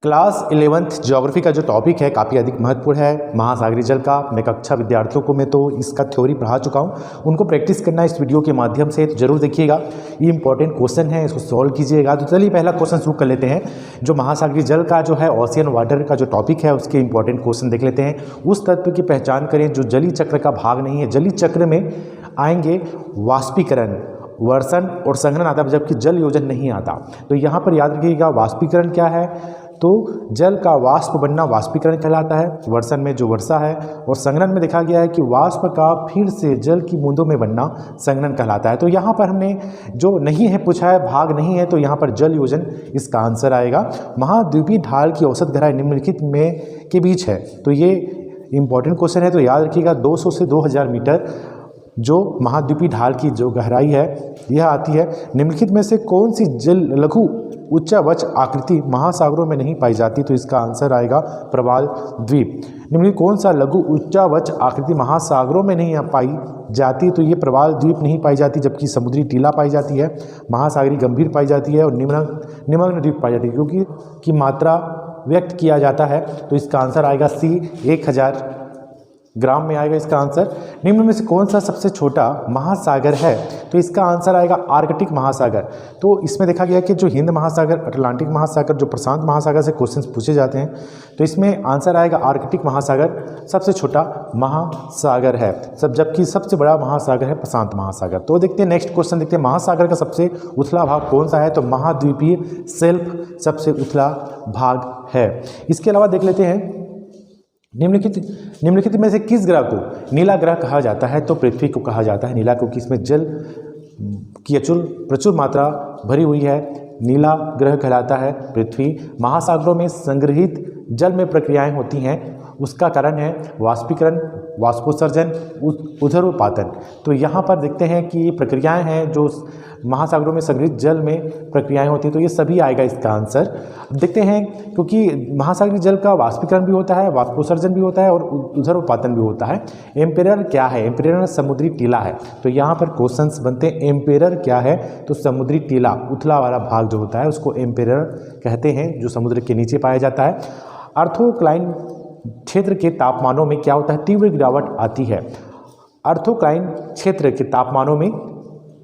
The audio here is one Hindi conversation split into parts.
क्लास 11th ज्योग्राफी का जो टॉपिक है काफ़ी अधिक महत्वपूर्ण है महासागरीय जल का। मैं कक्षा विद्यार्थियों को मैं तो इसका थ्योरी पढ़ा चुका हूँ, उनको प्रैक्टिस करना इस वीडियो के माध्यम से तो जरूर देखिएगा। ये इंपॉर्टेंट क्वेश्चन है, इसको सॉल्व कीजिएगा। तो चलिए पहला क्वेश्चन शुरू कर लेते हैं। जो महासागरीय जल का जो है ओशियन वाटर का जो टॉपिक है उसके इंपॉर्टेंट क्वेश्चन देख लेते हैं। उस तत्व की पहचान करें जो जलीय चक्र का भाग नहीं है। जलीय चक्र में आएंगे वाष्पीकरण, वर्षण और संघनन आता है, जबकि जल योजन नहीं आता। तो यहाँ पर याद रखिएगा वाष्पीकरण क्या है, तो जल का वाष्प बनना वाष्पीकरण कहलाता है। वर्षण में जो वर्षा है, और संघनन में देखा गया है कि वाष्प का फिर से जल की बूंदों में बनना संघनन कहलाता है। तो यहाँ पर हमने जो नहीं है पूछा है, भाग नहीं है, तो यहाँ पर जल योजन इसका आंसर आएगा। महाद्वीपीय ढाल की औसत गहराई निम्नलिखित में के बीच है। तो ये इंपॉर्टेंट क्वेश्चन है, तो याद रखिएगा 200 से 2000 मीटर जो महाद्वीपीय ढाल की जो गहराई है यह आती है। निम्नलिखित में से कौन सी जल लघु उच्चावच आकृति महासागरों में नहीं पाई जाती, तो इसका आंसर आएगा प्रवाल द्वीप। निम्नलिखित कौन सा लघु उच्चावच आकृति महासागरों में नहीं पाई जाती, तो ये प्रवाल द्वीप नहीं पाई जाती, जबकि समुद्री टीला पाई जाती है, महासागरीय गंभीर पाई जाती है और निमग्न द्वीप पाई जाती है, क्योंकि की मात्रा व्यक्त किया जाता है। तो इसका आंसर आएगा सी, 1000 ग्राम में आएगा इसका आंसर। निम्न में से कौन सा सबसे छोटा महासागर है, तो इसका आंसर आएगा आर्कटिक महासागर। तो इसमें देखा गया कि जो हिंद महासागर, अटलांटिक महासागर, जो प्रशांत महासागर से क्वेश्चंस पूछे जाते हैं, तो इसमें आंसर आएगा आर्कटिक महासागर सबसे छोटा महासागर है, जबकि सबसे बड़ा महासागर है प्रशांत महासागर। तो देखते हैं नेक्स्ट क्वेश्चन, देखते हैं महासागर का सबसे उथला भाग कौन सा है, तो महाद्वीपीय शेल्फ सबसे उथला भाग है। इसके अलावा देख लेते हैं निम्नलिखित में से किस ग्रह को नीला ग्रह कहा जाता है, तो पृथ्वी को कहा जाता है नीला, क्योंकि इसमें जल की प्रचुर मात्रा भरी हुई है। नीला ग्रह कहलाता है पृथ्वी। महासागरों में संग्रहित जल में प्रक्रियाएं होती हैं, उसका कारण है वाष्पीकरण, वाष्पोत्सर्जन, उदरोपातन। तो यहाँ पर देखते हैं कि ये प्रक्रियाएं हैं जो महासागरों में संग्रहित जल में प्रक्रियाएं होती हैं, तो ये सभी आएगा इसका आंसर। देखते हैं क्योंकि महासागरीय जल का वाष्पीकरण भी होता है, वाष्पोत्सर्जन भी होता है और उदरोपातन भी होता है। एम्पेरर क्या है, एम्पेरर समुद्री टीला है। तो यहाँ पर क्वेश्चंस बनते हैं एम्पेरर क्या है, तो समुद्री टीला उथला वाला भाग जो होता है उसको एम्पेरर कहते हैं, जो समुद्र के नीचे पाया जाता है। अर्थोक्लाइन क्षेत्र के तापमानों में क्या होता है, तीव्र गिरावट आती है। अर्थोक्लाइन क्षेत्र के तापमानों में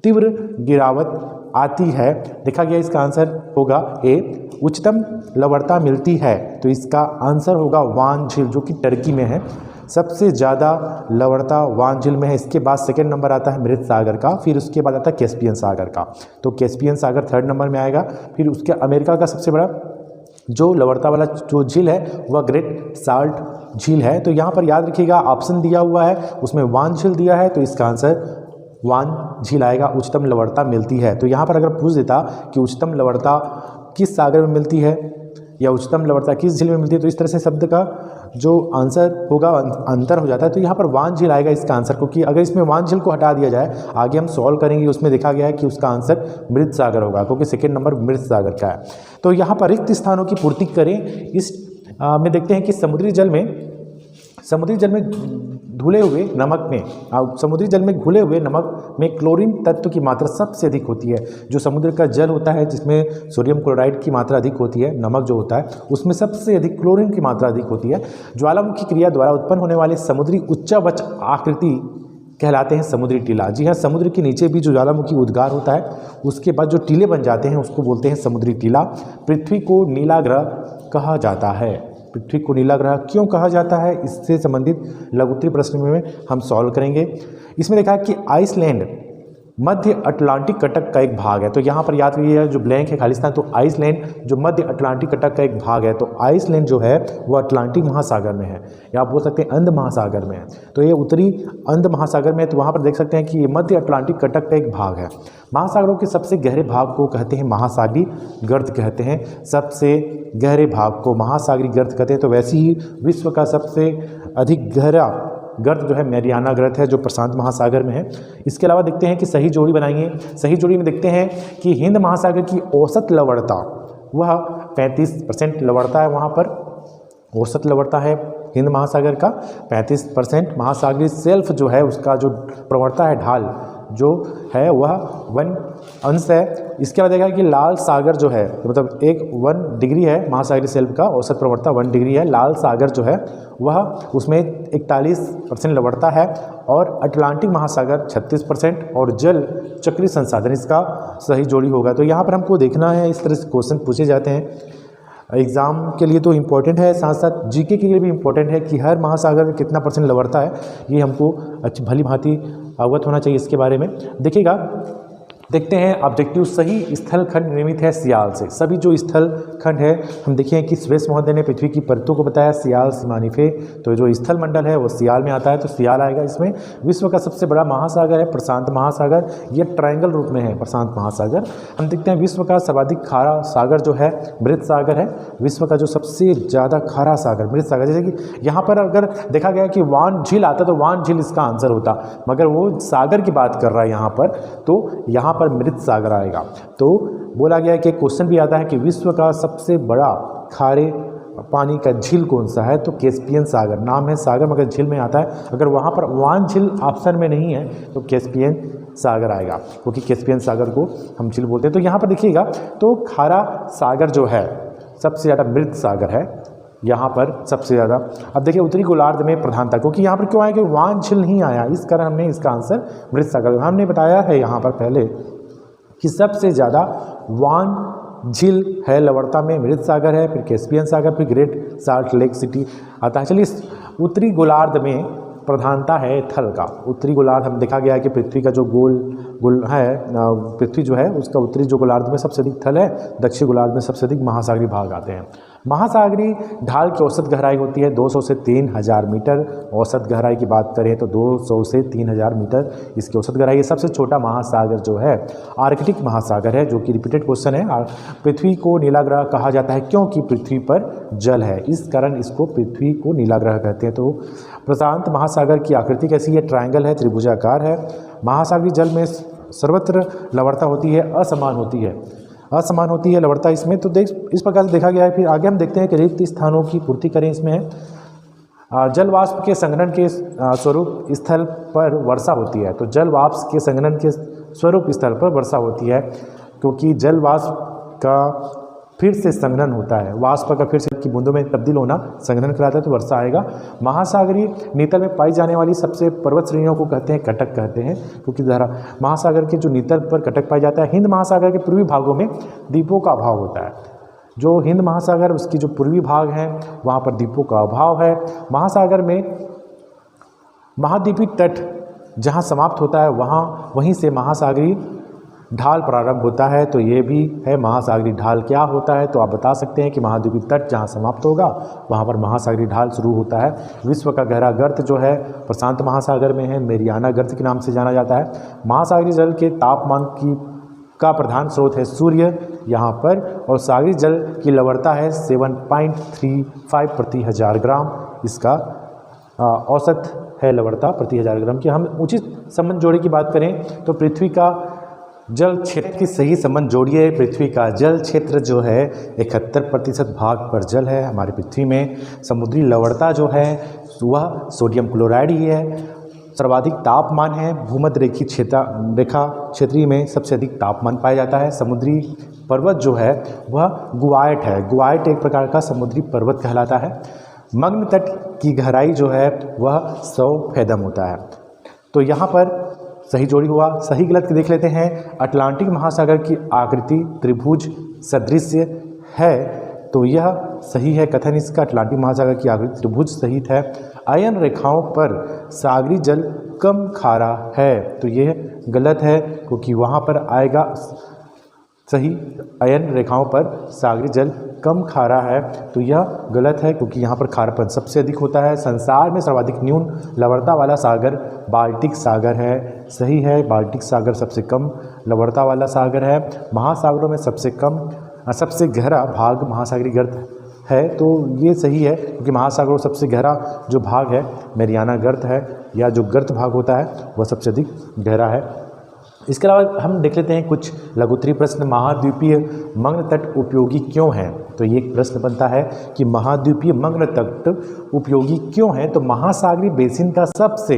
तीव्र गिरावट आती है। देखा गया इसका आंसर होगा ए, उच्चतम लवणता मिलती है, तो इसका आंसर होगा वान झील, जो कि टर्की में है। सबसे ज़्यादा लवणता वान झील में है। इसके बाद सेकंड नंबर आता है मृत सागर का, फिर उसके बाद आता है कैस्पियन सागर का। तो कैस्पियन सागर थर्ड नंबर में आएगा। फिर उसके अमेरिका का सबसे बड़ा जो लवणता वाला जो झील है वह ग्रेट साल्ट झील है। तो यहाँ पर याद रखिएगा ऑप्शन दिया हुआ है, उसमें वान झील दिया है, तो इसका आंसर वान झील आएगा। उच्चतम लवणता मिलती है। तो यहाँ पर अगर पूछ देता कि उच्चतम लवणता किस सागर में मिलती है या उच्चतम लवणता किस झील में मिलती है, तो इस तरह से शब्द का जो आंसर होगा अंतर हो जाता है। तो यहाँ पर वान झील आएगा इसका आंसर, क्योंकि अगर इसमें वान झील को हटा दिया जाए, आगे हम सॉल्व करेंगे, उसमें देखा गया है कि उसका आंसर मृत सागर होगा, क्योंकि सेकेंड नंबर मृत सागर का है। तो यहाँ पर रिक्त स्थानों की पूर्ति करें। इस में देखते हैं कि समुद्री जल में घुले हुए नमक में समुद्री जल में घुले हुए नमक में क्लोरीन तत्व की मात्रा सबसे अधिक होती है। जो समुद्र का जल होता है जिसमें सोडियम क्लोराइड की मात्रा अधिक होती है, नमक जो होता है उसमें सबसे अधिक क्लोरीन की मात्रा अधिक होती है। ज्वालामुखी क्रिया द्वारा उत्पन्न होने वाले समुद्री उच्चावच आकृति कहलाते हैं समुद्री टीला। जी हाँ, समुद्र के नीचे भी जो ज्वालामुखी उद्गार होता है उसके बाद जो टीले बन जाते हैं उसको बोलते हैं समुद्री टीला। पृथ्वी को नीला ग्रह कहा जाता है। पृथ्वी को नीला ग्रह क्यों कहा जाता है, इससे संबंधित लघुत्तरीय प्रश्न में हम सॉल्व करेंगे। इसमें देखा कि आइसलैंड मध्य अटलांटिक कटक का एक भाग है। तो यहाँ पर याद रखिए जो ब्लैंक है खालिस्तान, तो आइसलैंड जो मध्य अटलांटिक कटक का एक भाग है, तो आइसलैंड जो है वो अटलांटिक महासागर में है, या आप बोल सकते हैं अंध महासागर में है। तो ये उत्तरी अंध महासागर में है। तो वहाँ पर देख सकते हैं कि ये मध्य अटलांटिक कटक का एक भाग है। महासागरों के सबसे गहरे भाग को कहते हैं महासागरीय गर्त कहते हैं। सबसे गहरे भाग को महासागरीय गर्त कहते हैं। तो वैसे ही विश्व का सबसे अधिक गहरा गर्त जो है मैरियाना गर्त है, जो प्रशांत महासागर में है। इसके अलावा देखते हैं कि सही जोड़ी बनाएंगे। सही जोड़ी में देखते हैं कि हिंद महासागर की औसत लवणता वह 35% लवणता है। वहाँ पर औसत लवणता है हिंद महासागर का 35%। महासागरीय शेल्फ जो है उसका जो प्रवणता है ढाल जो है वह 1 अंश है। इसके बाद देखा कि लाल सागर जो है मतलब 1 डिग्री है महासागरीय शेल्फ का औसत प्रवणता 1 डिग्री है। लाल सागर जो है वह उसमें 41% लवणता है और अटलांटिक महासागर 36% और जल चक्रीय संसाधन इसका सही जोड़ी होगा। तो यहाँ पर हमको देखना है, इस तरह से क्वेश्चन पूछे जाते हैं एग्ज़ाम के लिए, तो इम्पोर्टेंट है, साथ साथ जीके के लिए भी इम्पोर्टेंट है कि हर महासागर में कितना % लवणता है, ये हमको अच्छी भली भांति अवगत होना चाहिए इसके बारे में। देखिएगा, देखते हैं ऑब्जेक्टिव सही स्थल खंड निर्मित है सियाल से। सभी जो स्थल खंड है हम देखें कि सुरेश महोदय ने पृथ्वी की परतों को बताया सियाल सीमानिफे, तो जो स्थल मंडल है वो सियाल में आता है, तो सियाल आएगा इसमें। विश्व का सबसे बड़ा महासागर है प्रशांत महासागर, ये ट्रायंगल रूप में है प्रशांत महासागर। हम देखते हैं विश्व का सर्वाधिक खारा सागर जो है मृत सागर है। विश्व का जो सबसे ज़्यादा खारा सागर मृत सागर, जैसे कि यहाँ पर अगर देखा गया कि वान झील आता तो वान झील इसका आंसर होता, मगर वो सागर की बात कर रहा है यहाँ पर, तो यहाँ पर मृत सागर आएगा। तो बोला गया है कि क्वेश्चन भी आता है कि विश्व का सबसे बड़ा खारे पानी का झील कौन सा है, तो कैस्पियन सागर, नाम है सागर मगर झील में आता है। अगर वहाँ पर वान झील ऑप्शन में नहीं है तो कैस्पियन सागर आएगा, क्योंकि कैस्पियन सागर को हम झील बोलते हैं। तो यहाँ पर देखिएगा, तो खारा सागर जो है सबसे ज़्यादा मृत सागर है यहाँ पर सबसे ज़्यादा। अब देखिए उत्तरी गोलार्ध में प्रधानता, क्योंकि यहाँ पर क्यों आया कि वान झील नहीं आया, इस कारण हमने इसका आंसर मृत सागर, हमने बताया है यहाँ पर पहले कि सबसे ज़्यादा वान झील है लवणता में मृत सागर है, फिर कैस्पियन सागर, फिर ग्रेट साल्ट लेक सिटी आता है। चलिए, उत्तरी गोलार्ध में प्रधानता है थल का। उत्तरी गोलार्ध हम देखा गया है कि पृथ्वी का जो गोल है, पृथ्वी जो है उसका उत्तरी जो गोलार्ध में सबसे अधिक थल है, दक्षिण गोलार्ध में सबसे अधिक महासागरीय भाग आते हैं। महासागरीय ढाल की औसत गहराई होती है 200 से 3000 मीटर। औसत गहराई की बात करें तो 200 से 3000 मीटर इसकी औसत गहराई है। सबसे छोटा महासागर जो है आर्कटिक महासागर है, जो कि रिपीटेड क्वेश्चन है। पृथ्वी को नीला ग्रह कहा जाता है क्योंकि पृथ्वी पर जल है, इस कारण इसको पृथ्वी को नीला ग्रह कहते हैं। तो प्रशांत महासागर की आकृति कैसी है, ट्रायंगल है, त्रिभुजाकार है। महासागरीय जल में सर्वत्र लवणता होती है, असमान होती है लवणता इसमें। तो इस प्रकार से देखा गया है। फिर आगे हम देखते हैं कि रिक्त स्थानों की पूर्ति करें। इसमें है जल वाष्प के संघनन के स्वरूप स्थल पर वर्षा होती है। तो जल वाष्प के संघनन के स्वरूप स्थल पर वर्षा होती है, क्योंकि जल वाष्प का फिर से संघनन होता है, वाष्प का फिर से की बूंदों में तब्दील होना संघनन कराता है, तो वर्षा आएगा। महासागरीय नीतल में पाई जाने वाली सबसे पर्वत श्रेणियों को कहते हैं कटक कहते हैं, क्योंकि महासागर के जो नीतल पर कटक पाया जाता है। हिंद महासागर के पूर्वी भागों में द्वीपों का अभाव होता है। जो हिंद महासागर उसकी जो पूर्वी भाग हैं वहाँ पर द्वीपों का अभाव है। महासागर में महाद्वीपीय तट जहाँ समाप्त होता है वहीं से महासागरीय ढाल प्रारंभ होता है। तो ये भी है महासागरीय ढाल क्या होता है, तो आप बता सकते हैं कि महाद्वीपीय तट जहाँ समाप्त होगा वहाँ पर महासागरीय ढाल शुरू होता है। विश्व का गहरा गर्त जो है प्रशांत महासागर में है, मेरियाना गर्त के नाम से जाना जाता है। महासागरीय जल के तापमान का प्रधान स्रोत है सूर्य यहाँ पर, और सागरीय जल की लवणता है 7.35 प्रति 1000 ग्राम, इसका औसत है लवणता प्रति 1000 ग्राम की। हम उचित संबंध जोड़े की बात करें तो पृथ्वी का जल क्षेत्र की सही संबंध जोड़िए। पृथ्वी का जल क्षेत्र जो है 71% भाग पर जल है हमारी पृथ्वी में। समुद्री लवणता जो है वह सोडियम क्लोराइड ही है। सर्वाधिक तापमान है भूमध्य रेखा क्षेत्रीय में सबसे अधिक तापमान पाया जाता है। समुद्री पर्वत जो है वह गुआइट है, गुआइट एक प्रकार का समुद्री पर्वत कहलाता है। मग्न तट की गहराई जो है वह 100 फेदम होता है। तो यहाँ पर सही जोड़ी हुआ। सही गलत देख लेते हैं। अटलांटिक महासागर की आकृति त्रिभुज सदृश है, तो यह सही है कथन इसका। अटलांटिक महासागर की आकृति त्रिभुज सहित है। अयन रेखाओं पर सागरीय जल कम खारा है, तो यह गलत है, क्योंकि वहाँ पर आएगा सही अयन रेखाओं पर सागरीय जल कम खारा है, तो यह गलत है, क्योंकि यहाँ पर खारापन सबसे अधिक होता है। संसार में सर्वाधिक न्यून लवणता वाला सागर बाल्टिक सागर है, सही है। बाल्टिक सागर सबसे कम लवणता वाला सागर है। महासागरों में सबसे गहरा भाग महासागरीय गर्त है, तो ये सही है, क्योंकि महासागरों सबसे गहरा जो भाग है मेरियाना गर्त है, या जो गर्त भाग होता है वह सबसे अधिक गहरा है। इसके अलावा हम देख लेते हैं कुछ लघुत्तरीय प्रश्न। महाद्वीपीय मग्न तट उपयोगी क्यों हैं, तो ये एक प्रश्न बनता है कि महाद्वीपीय मग्न तट उपयोगी क्यों हैं। तो महासागरीय बेसिन का सबसे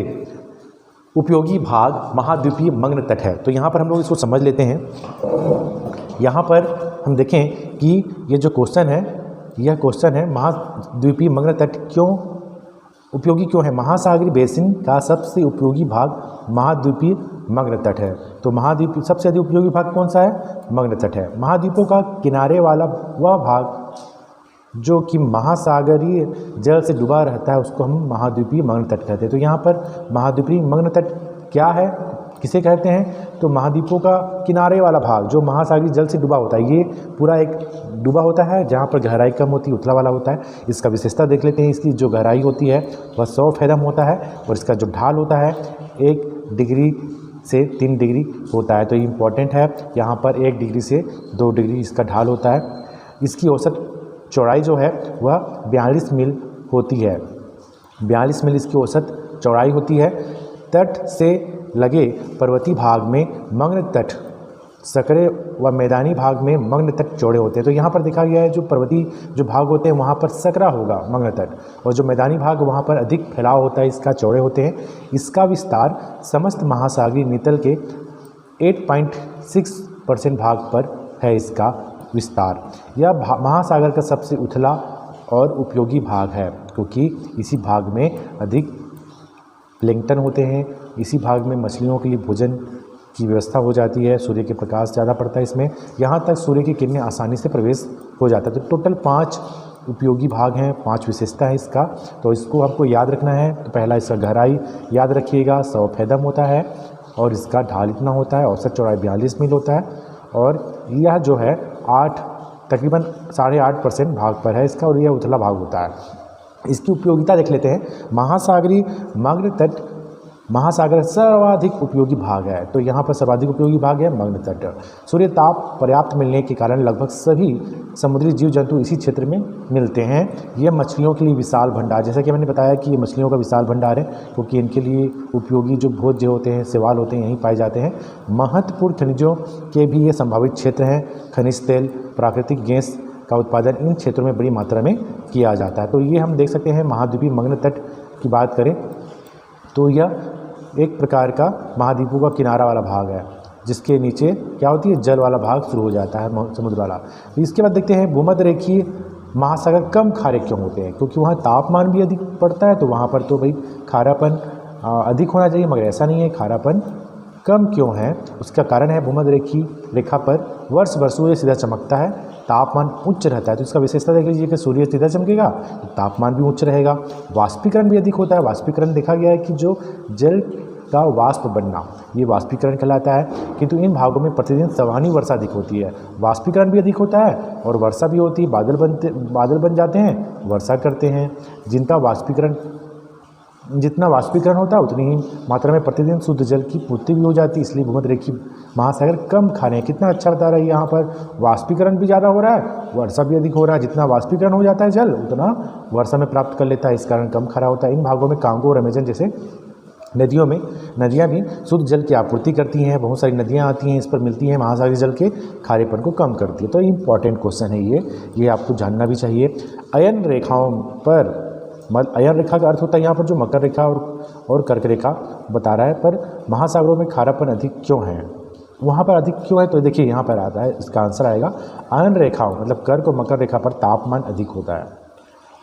उपयोगी भाग महाद्वीपीय मग्न तट है। तो यहाँ पर हम लोग इसको समझ लेते हैं। यहाँ पर हम देखें कि ये जो क्वेश्चन है, यह क्वेश्चन है महाद्वीपीय मग्न तट क्यों उपयोगी क्यों है। महासागरीय बेसिन का सबसे उपयोगी भाग महाद्वीपीय मग्न तट है। तो महाद्वीप सबसे अधिक उपयोगी भाग कौन सा है? मग्न तट है। महाद्वीपों का किनारे वाला वह भाग जो कि महासागरीय जल से डूबा रहता है उसको हम महाद्वीपीय मग्न तट कहते हैं। तो यहाँ पर महाद्वीपीय मग्न तट क्या है, किसे कहते हैं? तो महाद्वीपों का किनारे वाला भाग जो महासागरीय जल से डूबा होता है, ये पूरा एक डूबा होता है जहाँ पर गहराई कम होती है, उथला वाला होता है। इसका विशेषता देख लेते हैं। इसकी जो गहराई होती है वह 100 फैदम होता है और इसका जो ढाल होता है 1 डिग्री से 3 डिग्री होता है। तो ये इम्पॉर्टेंट है। यहाँ पर 1 डिग्री से 2 डिग्री इसका ढाल होता है। इसकी औसत चौड़ाई जो है वह 42 मील होती है। 42 मील इसकी औसत चौड़ाई होती है। तट से लगे पर्वतीय भाग में मग्न तट सकरे व मैदानी भाग में मग्न तट चौड़े होते हैं। तो यहाँ पर देखा गया है जो पर्वतीय जो भाग होते हैं वहाँ पर सकरा होगा मग्न तट, और जो मैदानी भाग वहाँ पर अधिक फैलाव होता है, इसका चौड़े होते हैं। इसका विस्तार समस्त महासागरीय नितल के 8.6% भाग पर है। इसका विस्तार यह महासागर का सबसे उथला और उपयोगी भाग है क्योंकि इसी भाग में अधिक प्लैंकटन होते हैं। इसी भाग में मछलियों के लिए भोजन की व्यवस्था हो जाती है। सूर्य के प्रकाश ज़्यादा पड़ता है इसमें, यहाँ तक सूर्य की किरणें आसानी से प्रवेश हो जाता है। तो टोटल 5 उपयोगी भाग हैं, 5 विशेषता है इसका। तो इसको आपको याद रखना है। तो पहला इसका गहराई याद रखिएगा, 100 फैदम होता है और इसका ढाल इतना होता है, औसत चौड़ाई 42 मील होता है और यह जो है तकरीबन 8.5% भाग पर है इसका और यह उथला भाग होता है। इसकी उपयोगिता देख लेते हैं। महासागरीय मग्न तट महासागर सर्वाधिक उपयोगी भाग है। तो यहाँ पर सर्वाधिक उपयोगी भाग है मग्न तट। सूर्य ताप पर्याप्त मिलने के कारण लगभग सभी समुद्री जीव जंतु इसी क्षेत्र में मिलते हैं। यह मछलियों के लिए विशाल भंडार, जैसा कि मैंने बताया कि ये मछलियों का विशाल भंडार है क्योंकि इनके लिए उपयोगी जो भोज्य होते हैं, शैवाल होते हैं, यहीं पाए जाते हैं। महत्वपूर्ण खनिजों के भी ये संभावित क्षेत्र हैं। खनिज तेल, प्राकृतिक गैस का उत्पादन इन क्षेत्रों में बड़ी मात्रा में किया जाता है। तो ये हम देख सकते हैं महाद्वीपीय मग्न तट की बात करें तो यह एक प्रकार का महाद्वीपों का किनारा वाला भाग है जिसके नीचे क्या होती है, जल वाला भाग शुरू हो जाता है, समुद्र वाला। तो इसके बाद देखते हैं भूमध्य रेखीय महासागर कम खारे क्यों होते हैं, क्योंकि वहाँ तापमान भी अधिक पड़ता है। तो वहाँ पर तो भाई खारापन अधिक होना चाहिए, मगर ऐसा नहीं है, खारापन कम क्यों है उसका कारण है भूमध्य रेखीय रेखा पर वर्ष वर्ष सूर्य सीधा चमकता है, तापमान उच्च रहता है। तो इसका विशेषता देख लीजिए कि सूर्य सीधा चमकेगा तो तापमान भी उच्च रहेगा। वाष्पीकरण भी अधिक होता है। वाष्पीकरण देखा गया है कि जो जल का वाष्प बनना ये वाष्पीकरण कहलाता है, किंतु इन भागों में प्रतिदिन सवानी वर्षा अधिक होती है। वाष्पीकरण भी अधिक होता है और वर्षा भी होती है। बादल बन जाते हैं, वर्षा करते हैं। जितना वाष्पीकरण होता है उतनी ही मात्रा में प्रतिदिन शुद्ध जल की पूर्ति भी हो जाती है। इसलिए भूमध्य रेखीय महासागर कम खारे हैं। कितना अच्छा बता रहा है यहाँ पर, वाष्पीकरण भी ज़्यादा हो रहा है, वर्षा भी अधिक हो रहा है। जितना वाष्पीकरण हो जाता है जल उतना वर्षा में प्राप्त कर लेता है, इस कारण कम खारा होता है। इन भागों में कांगो और अमेजन जैसे नदियाँ भी शुद्ध जल की आपूर्ति करती हैं। बहुत सारी नदियाँ आती हैं, इस पर मिलती हैं, महासागरीय जल के खारेपन को कम करती है। तो इम्पॉर्टेंट क्वेश्चन है ये आपको जानना भी चाहिए। अयन रेखाओं पर अयन रेखा का अर्थ होता है यहाँ पर जो मकर रेखा और कर्क रेखा बता रहा है, पर महासागरों में खारापन अधिक क्यों है, वहाँ पर अधिक क्यों है? तो देखिए यहाँ पर आता है, इसका आंसर आएगा अयन रेखाओं मतलब कर्क और मकर रेखा पर तापमान अधिक होता है,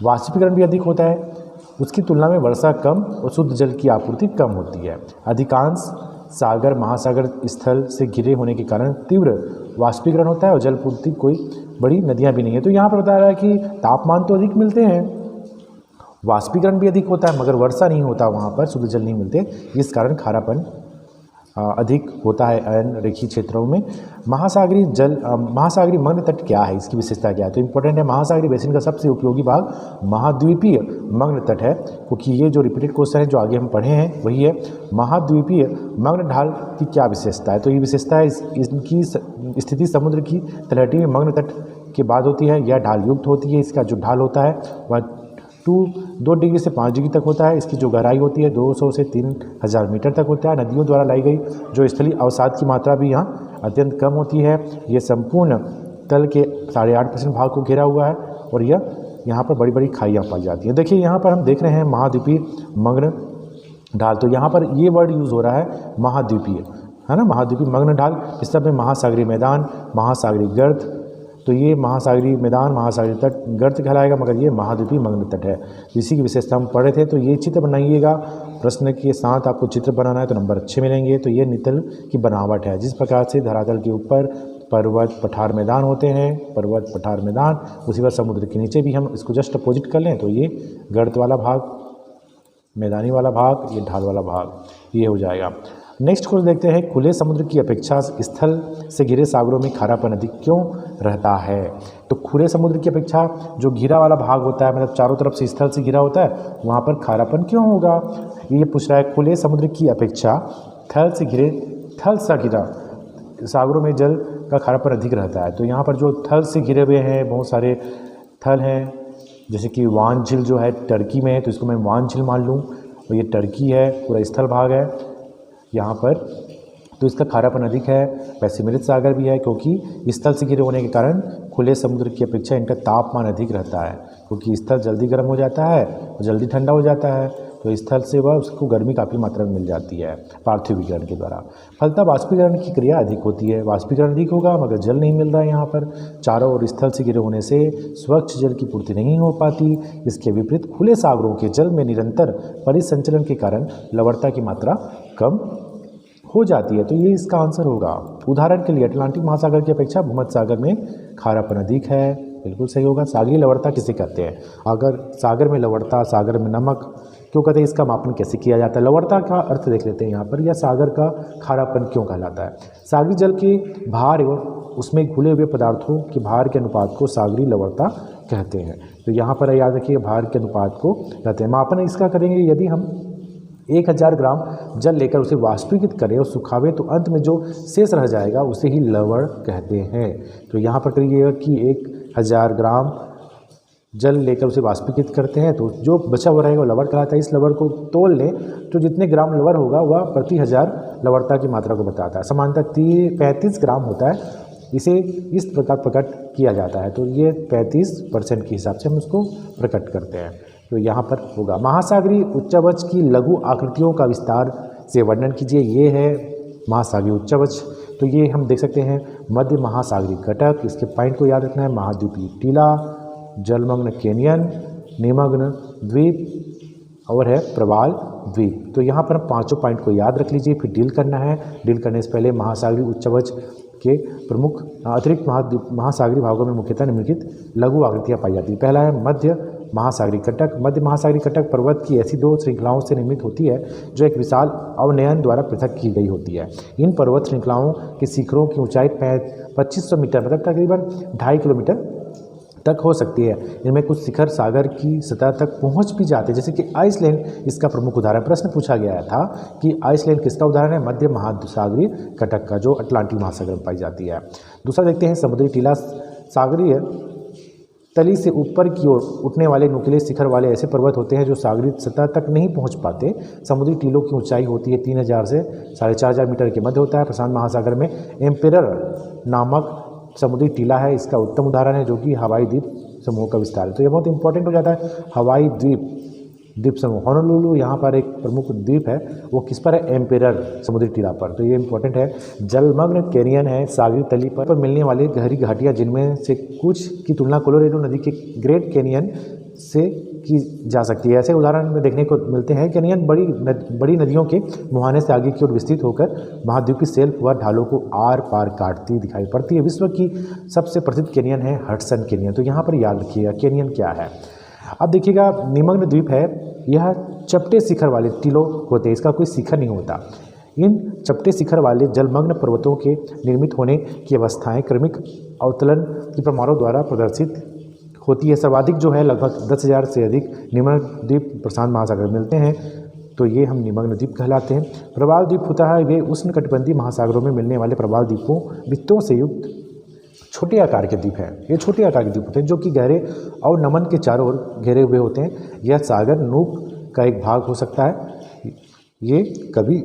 वाष्पीकरण भी अधिक होता है, उसकी तुलना में वर्षा कम और शुद्ध जल की आपूर्ति कम होती है। अधिकांश सागर महासागर स्थल से घिरे होने के कारण तीव्र वाष्पीकरण होता है और जल पूर्ति कोई बड़ी नदियाँ भी नहीं है। तो यहाँ पर बता रहा है कि तापमान तो अधिक मिलते हैं, वाष्पीकरण भी अधिक होता है, मगर वर्षा नहीं होता, वहाँ पर शुद्ध जल नहीं मिलते, इस कारण खारापन अधिक होता है अयन रेखीय क्षेत्रों में। महासागरीय मग्न तट क्या है, इसकी विशेषता क्या है? तो इम्पोर्टेंट है, महासागरीय बेसिन का सबसे उपयोगी भाग महाद्वीपीय मग्न तट है, क्योंकि ये जो रिपीटेड क्वेश्चन है जो आगे हम पढ़े हैं वही है। महाद्वीपीय मग्न ढाल की क्या विशेषता है? तो ये विशेषता है इनकी स्थिति समुद्र की तलहटी में मग्न तट के बाद होती है। यह ढाल युक्त होती है। इसका जो ढाल होता है वह 2 डिग्री से 5 डिग्री तक होता है। इसकी जो गहराई होती है 200 से 3000 मीटर तक होता है। नदियों द्वारा लाई गई जो स्थलीय अवसाद की मात्रा भी यहाँ अत्यंत कम होती है। ये संपूर्ण तल के 8.5% भाग को घेरा हुआ है और यह यहाँ पर बड़ी बड़ी खाइयाँ पाई जाती हैं। देखिए यहाँ पर हम देख रहे हैं महाद्वीपीय मग्न ढाल। तो यहाँ पर ये वर्ड यूज़ हो रहा है महाद्वीपीय, है ना, महाद्वीपीय मग्न ढाल। इस सब में महासागरीय मैदान, महासागरीय गर्त, तो ये महासागरीय मैदान, महासागरीय तट, गर्त कहलाएगा, मगर ये महाद्वीपीय मग्न तट है। इसी की विशेषता हम पढ़े थे। तो ये चित्र बनाइएगा, प्रश्न के साथ आपको चित्र बनाना है तो नंबर अच्छे मिलेंगे। तो ये नितल की बनावट है, जिस प्रकार से धरातल के ऊपर पर्वत पठार मैदान होते हैं, पर्वत पठार मैदान, उसी पर समुद्र के नीचे भी हम इसको जस्ट अपोजिट कर लें तो ये गर्त वाला भाग, मैदानी वाला भाग, ये ढाल वाला भाग, ये हो जाएगा। नेक्स्ट क्वेश्चन देखते हैं, खुले समुद्र की अपेक्षा स्थल से घिरे सागरों में खारापन अधिक क्यों रहता है? तो खुले समुद्र की अपेक्षा जो घिरा वाला भाग होता है, मतलब चारों तरफ से स्थल से घिरा होता है, वहाँ पर खारापन क्यों होगा? ये पूछ रहा है, खुले समुद्र की अपेक्षा थल से घिरे, थल सा घिरा सागरों में जल का खारापन अधिक रहता है। तो यहाँ पर जो थल से घिरे हुए हैं, बहुत सारे थल हैं, जैसे कि वान झील जो है टर्की में है, तो इसको मैं वान झील मान लूँ, और ये टर्की है, पूरा स्थल भाग है यहाँ पर, तो इसका खारापन अधिक है। पैसिफिक सागर भी है, क्योंकि स्थल से घिरे होने के कारण खुले समुद्र की अपेक्षा इनका तापमान अधिक रहता है, क्योंकि स्थल जल्दी गर्म हो जाता है और जल्दी ठंडा हो जाता है, तो स्थल से वह उसको गर्मी काफ़ी मात्रा में मिल जाती है पार्थिव विकिरण के द्वारा। फलतः वाष्पीकरण की क्रिया अधिक होती है, वाष्पीकरण अधिक होगा मगर जल नहीं मिल रहा है यहाँ पर, चारों ओर स्थल से घिरे होने से स्वच्छ जल की पूर्ति नहीं हो पाती। इसके विपरीत खुले सागरों के जल में निरंतर परिसंचलन के कारण लवणता की मात्रा कम हो जाती है। तो ये इसका आंसर होगा। उदाहरण के लिए अटलांटिक महासागर की अपेक्षा भूमध्य सागर में खारापन अधिक है, बिल्कुल सही होगा। सागरीय लवणता किसे कहते हैं? अगर सागर में लवणता, सागर में नमक क्यों कहते हैं, इसका मापन कैसे किया जाता है? लवणता का अर्थ देख लेते हैं यहाँ पर, या सागर का खारापन क्यों कहलाता है? सागरी जल के भार एवं उसमें घुले हुए पदार्थों के भार के अनुपात को सागरी लवणता कहते हैं। तो यहाँ पर याद रखिए, भार के अनुपात को कहते हैं। मापन इसका करेंगे, यदि हम 1000 ग्राम जल लेकर उसे वाष्पीकृत करें और सुखावें तो अंत में जो शेष रह जाएगा उसे ही लवण कहते हैं। तो यहाँ पर करिएगा कि 1000 ग्राम जल लेकर उसे वाष्पीकृत करते हैं तो जो बचा हुआ रहेगा वो लवण कहलाता है। इस लवण को तोल लें तो जितने ग्राम लवण होगा वह प्रति 1000 लवणता की मात्रा को बताता है। सामान्यतः 35 ग्राम होता है, इसे इस प्रकार प्रकट किया जाता है। तो ये 35% के हिसाब से हम उसको प्रकट करते हैं। तो यहाँ पर होगा। महासागरीय उच्चावच की लघु आकृतियों का विस्तार से वर्णन कीजिए। ये है महासागरीय उच्चावच। तो ये हम देख सकते हैं मध्य महासागरीय कटक, इसके पॉइंट को याद रखना है। महाद्वीपीय टीला, जलमग्न कैनियन, निमग्न द्वीप और है प्रवाल द्वीप। तो यहाँ पर हम पांचों पॉइंट को याद रख लीजिए, फिर डील करना है। डील करने से पहले महासागरीय उच्चावच के प्रमुख अतिरिक्त महासागरीय भागों में मुख्यतः निम्नलिखित लघु आकृतियाँ पाई जाती हैं। पहला है मध्य महासागरीय कटक। मध्य महासागरीय कटक पर्वत की ऐसी 2 श्रृंखलाओं से निर्मित होती है जो एक विशाल अवनयन द्वारा पृथक की गई होती है। इन पर्वत श्रृंखलाओं के शिखरों की ऊंचाई 2500 मीटर मतलब तकरीबन 2.5 किलोमीटर तक हो सकती है। इनमें कुछ शिखर सागर की सतह तक पहुंच भी जाते हैं, जैसे कि आइसलैंड इसका प्रमुख उदाहरण। प्रश्न पूछा गया था कि आइसलैंड किसका उदाहरण है? मध्य महासागरीय कटक का, जो अटलांटिक महासागर में पाई जाती है। दूसरा देखते हैं समुद्री टीला। सागरीय तली से ऊपर की ओर उठने वाले नुकीले शिखर वाले ऐसे पर्वत होते हैं जो सागरीय सतह तक नहीं पहुंच पाते। समुद्री टीलों की ऊंचाई होती है 3000 से 4500 मीटर के मध्य होता है। प्रशांत महासागर में एम्पेरर नामक समुद्री टीला है, इसका उत्तम उदाहरण है, जो कि हवाई द्वीप समूह का विस्तार है। तो ये बहुत इंपॉर्टेंट हो जाता है। हवाई द्वीप समूह होनोलुलु यहाँ पर एक प्रमुख द्वीप है, वो किस पर है? एम्पेरर समुद्री टीला पर। तो ये इंपॉर्टेंट है। जलमग्न कैनियन है सागरीय तली पर मिलने वाली गहरी घाटियाँ, जिनमें से कुछ की तुलना कोलोराडो नदी के ग्रेट कैनियन से की जा सकती है। ऐसे उदाहरण में देखने को मिलते हैं। कैनियन बड़ी नदियों के मुहाने से आगे की ओर विस्तृत होकर महाद्वीपीय शेल्फ व ढालों को आर पार काटती दिखाई पड़ती है। विश्व की सबसे प्रसिद्ध कैनियन है हडसन कैनियन। तो यहाँ पर याद रखिएगा कैनियन क्या है। अब देखिएगा निमग्न द्वीप है, यह चपटे शिखर वाले टीलों होते हैं, इसका कोई शिखर नहीं होता। इन चपटे शिखर वाले जलमग्न पर्वतों के निर्मित होने की अवस्थाएं क्रमिक अवतलन की परमाणु द्वारा प्रदर्शित होती है। सर्वाधिक जो है लगभग 10,000 से अधिक निमग्न द्वीप प्रशांत महासागर में मिलते हैं, तो ये हम निमग्न द्वीप कहलाते हैं। प्रवाल द्वीप होता है, वे उष्णकटिबंधीय महासागरों में मिलने वाले प्रवाल द्वीपों से युक्त छोटे आकार के द्वीप हैं। ये छोटे आकार के द्वीप होते हैं जो कि गहरे और नमन के चारों ओर घेरे हुए होते हैं। यह सागर नूक का एक भाग हो सकता है। ये कभी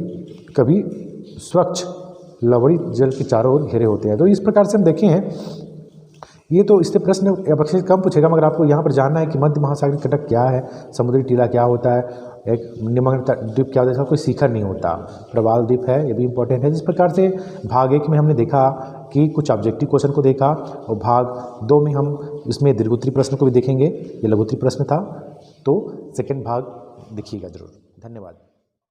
कभी स्वच्छ लवणी जल के चारों ओर घेरे होते हैं। तो इस प्रकार से हम देखें हैं ये तो इससे प्रश्न अपेक्षित कम पूछेगा, मगर आपको यहाँ पर जानना है कि मध्य महासागरीय तटक क्या है, समुद्री टीला क्या होता है, एक निमग्न द्वीप क्या होता है, इसका कोई शिखर नहीं होता, प्रवाल द्वीप है, ये भी इंपॉर्टेंट है। जिस प्रकार से भाग 1 में हमने देखा कि कुछ ऑब्जेक्टिव क्वेश्चन को देखा, और भाग 2 में हम इसमें दीर्घोत्तरीय प्रश्न को भी देखेंगे, ये लघुत्तरीय प्रश्न था। तो सेकेंड भाग देखिएगा जरूर। धन्यवाद।